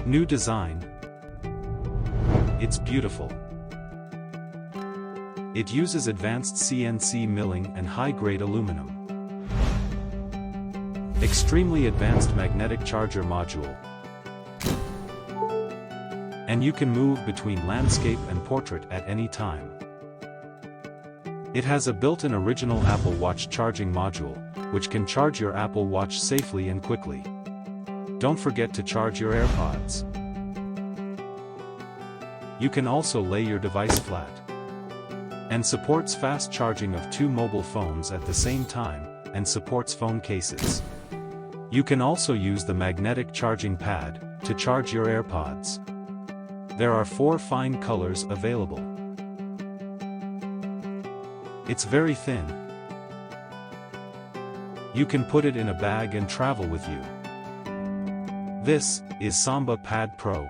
New design. It's beautiful. It uses advanced CNC milling and high-grade aluminum. Extremely advanced magnetic charger module. And you can move between landscape and portrait at any time. It has a built-in original Apple Watch charging module, which can charge your Apple Watch safely and quickly. Don't forget to charge your Airpods. You can also lay your device flat. And supports fast charging of 2 mobile phones at the same time, and supports phone cases. You can also use the magnetic charging pad to charge your Airpods. There are 4 fine colors available. It's very thin. You can put it in a bag and travel with you. This is Samba Pad Pro.